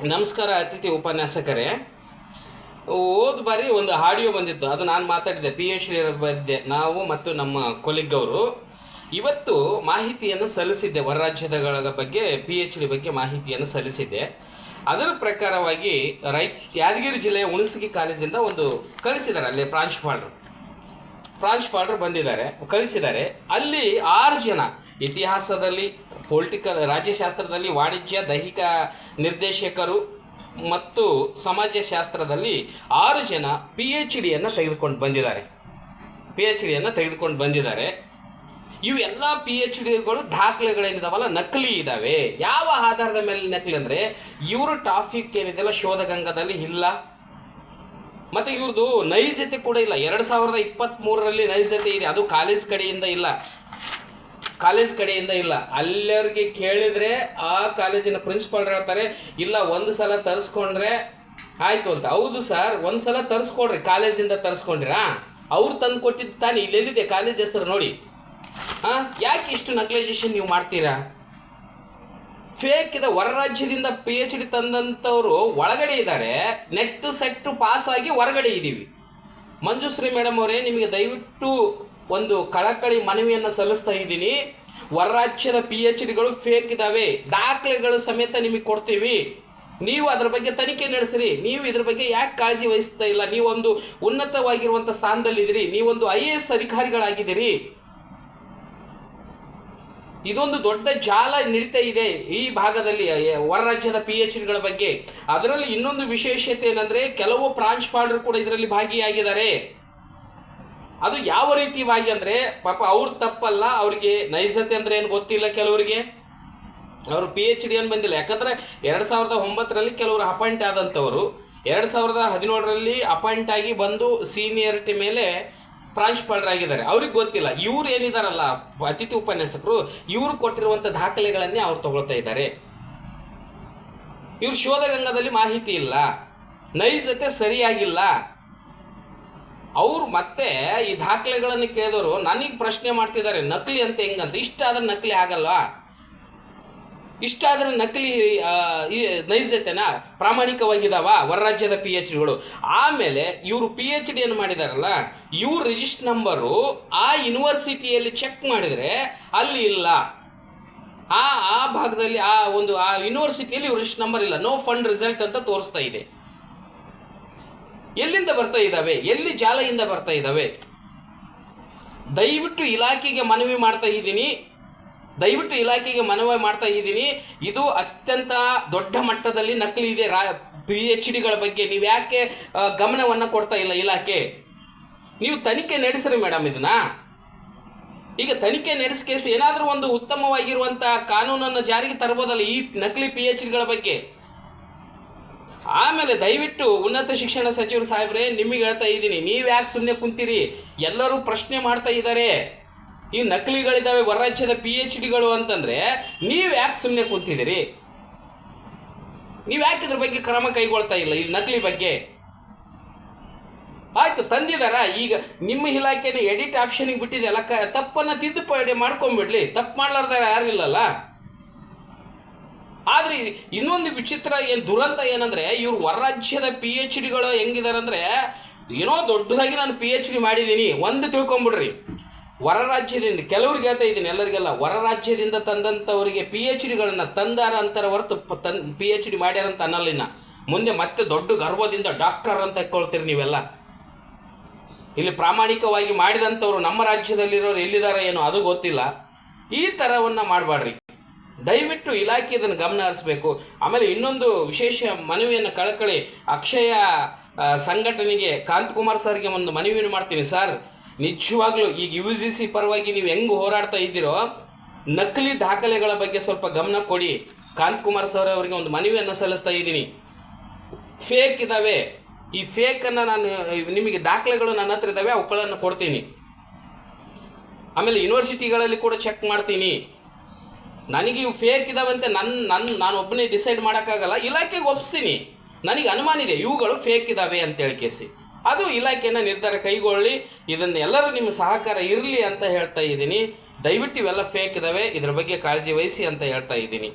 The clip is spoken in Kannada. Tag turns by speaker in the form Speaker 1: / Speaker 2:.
Speaker 1: ನಮಸ್ಕಾರ ಅತಿಥಿ ಉಪನ್ಯಾಸಕರೇ. ಹೋದ ಬಾರಿ ಒಂದು ಆಡಿಯೋ ಬಂದಿತ್ತು, ಅದು ನಾನು ಮಾತಾಡಿದೆ, PhD ಬಂದಿದ್ದೆ ನಾವು ಮತ್ತು ನಮ್ಮ ಕೊಲಿಗ್ ಅವರು. ಇವತ್ತು ಮಾಹಿತಿಯನ್ನು ಸಲ್ಲಿಸಿದ್ದೆ, ಹೊರ ರಾಜ್ಯಗಳ ಬಗ್ಗೆ PhD ಬಗ್ಗೆ ಮಾಹಿತಿಯನ್ನು ಸಲ್ಲಿಸಿದ್ದೆ. ಅದರ ಪ್ರಕಾರವಾಗಿ ಯಾದಗಿರಿ ಜಿಲ್ಲೆಯ ಹುಣಸಗಿ ಕಾಲೇಜಿಂದ ಒಂದು ಕಳಿಸಿದ್ದಾರೆ, ಅಲ್ಲಿ ಪ್ರಾಂಶುಪಾಲರು ಬಂದಿದ್ದಾರೆ, ಕಳಿಸಿದ್ದಾರೆ. ಅಲ್ಲಿ 6 ಜನ ಇತಿಹಾಸದಲ್ಲಿ, ರಾಜ್ಯಶಾಸ್ತ್ರದಲ್ಲಿ, ವಾಣಿಜ್ಯ, ದೈಹಿಕ ನಿರ್ದೇಶಕರು ಮತ್ತು ಸಮಾಜಶಾಸ್ತ್ರದಲ್ಲಿ 6 ಜನ PhDಯನ್ನು ತೆಗೆದುಕೊಂಡು ಬಂದಿದ್ದಾರೆ. ಇವೆಲ್ಲ PhDಗಳು ದಾಖಲೆಗಳೇನಿದಾವಲ್ಲ ನಕಲಿ ಇದ್ದಾವೆ. ಯಾವ ಆಧಾರದ ಮೇಲೆ ನಕಲಿ ಅಂದರೆ, ಇವರು ಟಾಪಿಕ್ ಏನಿದೆಯಲ್ಲ ಶೋಧಗಂಗದಲ್ಲಿ ಇಲ್ಲ, ಮತ್ತು ಇವ್ರದ್ದು ನೈಜತೆ ಕೂಡ ಇಲ್ಲ. 2023ರಲ್ಲಿ ನೈಜತೆ ಇದೆ, ಅದು ಕಾಲೇಜ್ ಕಡೆಯಿಂದ ಇಲ್ಲ. ಅಲ್ಲರಿಗೆ ಕೇಳಿದರೆ ಆ ಕಾಲೇಜಿನ ಪ್ರಿನ್ಸಿಪಾಲ್ರು ಹೇಳ್ತಾರೆ, ಇಲ್ಲ ಒಂದು ಸಲ ತರಿಸ್ಕೊಂಡ್ರೆ ಆಯಿತು ಅಂತ. ಹೌದು ಸರ್, ಒಂದು ಸಲ ತರಿಸ್ಕೊಡ್ರಿ, ಕಾಲೇಜಿಂದ ತರಿಸ್ಕೊಂಡ್ರಾ, ಅವ್ರು ತಂದು ಕೊಟ್ಟಿದ್ದು ತಾನೇ, ಇಲ್ಲೆಲ್ಲಿದೆ ಕಾಲೇಜ್ ಹೆಸರು ನೋಡಿ. ಯಾಕೆ ಇಷ್ಟು ನಕ್ಲೈಜೇಷನ್ ನೀವು ಮಾಡ್ತೀರಾ? ಫೇಕ್ ಇದೆ. ಹೊರ ರಾಜ್ಯದಿಂದ PhD ತಂದಂಥವರು ಒಳಗಡೆ ಇದ್ದಾರೆ, ನೆಟ್ಟು ಸೆಟ್ಟು ಪಾಸಾಗಿ ಹೊರಗಡೆ ಇದ್ದೀವಿ. ಮಂಜುಶ್ರೀ ಮೇಡಮ್ ಅವರೇ, ನಿಮಗೆ ದಯವಿಟ್ಟು ಒಂದು ಕಳಕಳಿ ಮನವಿಯನ್ನು ಸಲ್ಲಿಸ್ತಾ ಇದ್ದೀನಿ. ಹೊರ ರಾಜ್ಯದ PhDಗಳು ಫೇಕ್ ಇದ್ದಾವೆ, ದಾಖಲೆಗಳು ಸಮೇತ ನಿಮಗೆ ಕೊಡ್ತೀವಿ. ನೀವು ಅದರ ಬಗ್ಗೆ ತನಿಖೆ ನಡೆಸಿರಿ. ನೀವು ಇದ್ರ ಬಗ್ಗೆ ಯಾಕೆ ಕಾಳಜಿ ವಹಿಸ್ತಾ ಇಲ್ಲ? ನೀವೊಂದು ಉನ್ನತವಾಗಿರುವಂಥ ಸ್ಥಾನದಲ್ಲಿದ್ದೀರಿ, ನೀವೊಂದು IAS ಅಧಿಕಾರಿಗಳಾಗಿದ್ದೀರಿ. ಇದೊಂದು ದೊಡ್ಡ ಜಾಲ ನಡೀತಾ ಇದೆ ಈ ಭಾಗದಲ್ಲಿ ಹೊರ ರಾಜ್ಯದ PhDಗಳ ಬಗ್ಗೆ. ಅದರಲ್ಲಿ ಇನ್ನೊಂದು ವಿಶೇಷತೆ ಏನಂದರೆ, ಕೆಲವು ಪ್ರಾಂಶುಪಾಲರು ಕೂಡ ಇದರಲ್ಲಿ ಭಾಗಿಯಾಗಿದ್ದಾರೆ. ಅದು ಯಾವ ರೀತಿಯಾಗಿ ಅಂದರೆ, ಪಾಪ ಅವ್ರು ತಪ್ಪಲ್ಲ, ಅವರಿಗೆ ನೈಜತೆ ಅಂದರೆ ಏನು ಗೊತ್ತಿಲ್ಲ. ಕೆಲವರಿಗೆ ಅವರು PhD ಏನು ಬಂದಿಲ್ಲ. ಯಾಕಂದರೆ 2009ರಲ್ಲಿ ಕೆಲವರು ಅಪಾಯಿಂಟ್ ಆದಂಥವರು 2017ರಲ್ಲಿ ಅಪಾಯಿಂಟ್ ಆಗಿ ಬಂದು ಸೀನಿಯರಿಟಿ ಮೇಲೆ ಪ್ರಾಂಶುಪಾಲರಾಗಿದ್ದಾರೆ. ಅವ್ರಿಗೆ ಗೊತ್ತಿಲ್ಲ. ಇವ್ರು ಏನಿದಾರಲ್ಲ ಅತಿಥಿ ಉಪನ್ಯಾಸಕರು, ಇವರು ಕೊಟ್ಟಿರುವಂಥ ದಾಖಲೆಗಳನ್ನೇ ಅವ್ರು ತಗೊಳ್ತಾ ಇದ್ದಾರೆ. ಇವ್ರು ಶೋಧಗಂಗದಲ್ಲಿ ಮಾಹಿತಿ ಇಲ್ಲ, ನೈಜತೆ ಸರಿಯಾಗಿಲ್ಲ. ಅವರು ಮತ್ತೆ ಈ ದಾಖಲೆಗಳನ್ನು ಕೇಳಿದವರು ನನಗೆ ಪ್ರಶ್ನೆ ಮಾಡ್ತಿದ್ದಾರೆ, ನಕಲಿ ಅಂತ ಹೆಂಗಂತ. ಇಷ್ಟಾದ್ರೆ ನಕಲಿ ಆಗಲ್ಲ, ಇಷ್ಟಾದ್ರೆ ನಕಲಿ ನೈಜತೆನಾ ಪ್ರಾಮಾಣಿಕವಾಗಿದ್ದಾವ ಹೊರ ರಾಜ್ಯದ PhDಗಳು? ಆಮೇಲೆ ಇವರು PhDಯನ್ನು ಮಾಡಿದಾರಲ್ಲ, ಇವ್ರ ರಿಜಿಸ್ಟರ್ ನಂಬರು ಆ ಯೂನಿವರ್ಸಿಟಿಯಲ್ಲಿ ಚೆಕ್ ಮಾಡಿದರೆ ಅಲ್ಲಿ ಇಲ್ಲ. ಆ ಭಾಗದಲ್ಲಿ ಆ ಯೂನಿವರ್ಸಿಟಿಯಲ್ಲಿ ಇವ್ರ ರಿಜಿಸ್ಟರ್ ನಂಬರ್ ಇಲ್ಲ, ನೋ ಫಂಡ್ ರಿಸಲ್ಟ್ ಅಂತ ತೋರಿಸ್ತಾ ಇದೆ. ಎಲ್ಲಿಂದ ಬರ್ತಾ ಇದ್ದಾವೆ? ಎಲ್ಲಿ ಜಾಲೆಯಿಂದ ಬರ್ತಾ ಇದ್ದಾವೆ? ದಯವಿಟ್ಟು ಇಲಾಖೆಗೆ ಮನವಿ ಮಾಡ್ತಾ ಇದ್ದೀನಿ. ಇದು ಅತ್ಯಂತ ದೊಡ್ಡ ಮಟ್ಟದಲ್ಲಿ ನಕಲಿ ಇದೆ PhDಗಳ ಬಗ್ಗೆ. ನೀವು ಯಾಕೆ ಗಮನವನ್ನು ಕೊಡ್ತಾ ಇಲ್ಲ ಇಲಾಖೆ? ನೀವು ತನಿಖೆ ನಡೆಸ್ರಿ ಮೇಡಮ್. ಈಗ ತನಿಖೆ ನಡೆಸಿ ಏನಾದರೂ ಒಂದು ಉತ್ತಮವಾಗಿರುವಂಥ ಕಾನೂನನ್ನು ಜಾರಿಗೆ ತರ್ಬೋದಲ್ಲ ಈ ನಕಲಿ PhDಗಳ ಬಗ್ಗೆ. ಆಮೇಲೆ ದಯವಿಟ್ಟು ಉನ್ನತ ಶಿಕ್ಷಣ ಸಚಿವರು ಸಾಹೇಬ್ರೆ, ನಿಮಗೆ ಹೇಳ್ತಾ ಇದ್ದೀನಿ, ನೀವು ಯಾಕೆ ಸುಮ್ಮನೆ ಕುಂತೀರಿ? ಎಲ್ಲರೂ ಪ್ರಶ್ನೆ ಮಾಡ್ತಾ ಇದ್ದಾರೆ, ಈ ನಕಲಿಗಳಿದ್ದಾವೆ ಹೊರ ರಾಜ್ಯದ PhDಗಳು ಅಂತಂದರೆ ನೀವು ಯಾಕೆ ಸುಮ್ಮನೆ ಕುಂತಿದ್ದೀರಿ? ನೀವು ಯಾಕೆ ಇದ್ರ ಬಗ್ಗೆ ಕ್ರಮ ಕೈಗೊಳ್ತಾ ಇಲ್ಲ ಈ ನಕಲಿ ಬಗ್ಗೆ? ಆಯಿತು, ತಂದಿದಾರ, ಈಗ ನಿಮ್ಮ ಇಲಾಖೆನ ಎಡಿಟ್ ಆಪ್ಷನಿಗೆ ಬಿಟ್ಟಿದೆಯಲ್ಲ, ತಪ್ಪನ್ನು ತಿದ್ದುಪಡಿ ಮಾಡ್ಕೊಂಬಿಡ್ಲಿ, ತಪ್ಪು ಮಾಡ್ಲಾರ್ದ ಯಾರಿಲ್ಲಲ್ಲ. ಆದರೆ ಇನ್ನೊಂದು ವಿಚಿತ್ರ ದುರಂತ ಏನಂದರೆ, ಇವ್ರು ಹೊರ ರಾಜ್ಯದ PhDಗಳು ಹೆಂಗಿದ್ದಾರೆ ಅಂದರೆ, ಏನೋ ದೊಡ್ಡದಾಗಿ ನಾನು PhD ಮಾಡಿದ್ದೀನಿ ಒಂದು ತಿಳ್ಕೊಂಬಿಡ್ರಿ. ಹೊರ ರಾಜ್ಯದಿಂದ ಕೆಲವ್ರಿಗೆ ಹೇಳ್ತಾ ಇದ್ದೀನಿ, ಎಲ್ಲರಿಗೆಲ್ಲ ಹೊರ ರಾಜ್ಯದಿಂದ ತಂದಂಥವರಿಗೆ PhDಗಳನ್ನು ತಂದಾರ ಅಂತಾರೆ ಹೊರತು PhD ಮಾಡ್ಯಾರಂತ ಅನ್ನಲ್ಲಿನ. ಮುಂದೆ ಮತ್ತೆ ದೊಡ್ಡ ಗರ್ವದಿಂದ ಡಾಕ್ಟರ್ ಅಂತ ಹೇಳ್ಕೊಳ್ತೀರಿ ನೀವೆಲ್ಲ. ಇಲ್ಲಿ ಪ್ರಾಮಾಣಿಕವಾಗಿ ಮಾಡಿದಂಥವ್ರು ನಮ್ಮ ರಾಜ್ಯದಲ್ಲಿರೋರು ಎಲ್ಲಿದ್ದಾರೆ ಏನೋ ಅದು ಗೊತ್ತಿಲ್ಲ. ಈ ಥರವನ್ನು ಮಾಡಬೇಡ್ರಿ, ದಯವಿಟ್ಟು ಇಲಾಖೆ ಇದನ್ನು ಗಮನ ಹರಿಸಬೇಕು. ಆಮೇಲೆ ಇನ್ನೊಂದು ವಿಶೇಷ ಮನವಿಯನ್ನು ಕಳಕಳಿ ಅಕ್ಷಯ ಸಂಘಟನೆಗೆ ಕಾಂತಕುಮಾರ್ ಸರ್ಗೆ ಒಂದು ಮನವಿಯನ್ನು ಮಾಡ್ತೀನಿ. ಸರ್, ನಿಜವಾಗ್ಲೂ ಈಗ UGC ಪರವಾಗಿ ನೀವು ಹೆಂಗೆ ಹೋರಾಡ್ತಾ ಇದ್ದೀರೋ, ನಕಲಿ ದಾಖಲೆಗಳ ಬಗ್ಗೆ ಸ್ವಲ್ಪ ಗಮನ ಕೊಡಿ. ಕಾಂತಕುಮಾರ್ ಸರ್ ಅವರಿಗೆ ಒಂದು ಮನವಿಯನ್ನು ಸಲ್ಲಿಸ್ತಾ ಇದ್ದೀನಿ. ಫೇಕ್ ಇದ್ದಾವೆ, ಈ ಫೇಕನ್ನು ನಾನು ನಿಮಗೆ ದಾಖಲೆಗಳು ನನ್ನ ಹತ್ರ ಇದ್ದಾವೆ, ಅವುಗಳನ್ನು ಕೊಡ್ತೀನಿ. ಆಮೇಲೆ ಯೂನಿವರ್ಸಿಟಿಗಳಲ್ಲಿ ಕೂಡ ಚೆಕ್ ಮಾಡ್ತೀನಿ. ನನಗೆ ಇವು ಫೇಕ್ ಇದ್ದಾವಂತೆ ನಾನು ಒಬ್ಬನೇ ಡಿಸೈಡ್ ಮಾಡೋಕ್ಕಾಗಲ್ಲ, ಇಲಾಖೆಗೆ ಒಪ್ಪಿಸ್ತೀನಿ. ನನಗೆ ಅನುಮಾನ ಇದೆ ಇವುಗಳು ಫೇಕ್ ಇದ್ದಾವೆ ಅಂತೇಳಿ ಕೇಸಿ, ಅದು ಇಲಾಖೆಯನ್ನು ನಿರ್ಧಾರ ಕೈಗೊಳ್ಳಿ. ಇದನ್ನು ಎಲ್ಲರೂ ನಿಮ್ಮ ಸಹಕಾರ ಇರಲಿ ಅಂತ ಹೇಳ್ತಾ ಇದ್ದೀನಿ. ದಯವಿಟ್ಟು ಇವೆಲ್ಲ ಫೇಕ್ ಇದ್ದಾವೆ, ಇದರ ಬಗ್ಗೆ ಕಾಳಜಿ ವಹಿಸಿ ಅಂತ ಹೇಳ್ತಾ ಇದ್ದೀನಿ.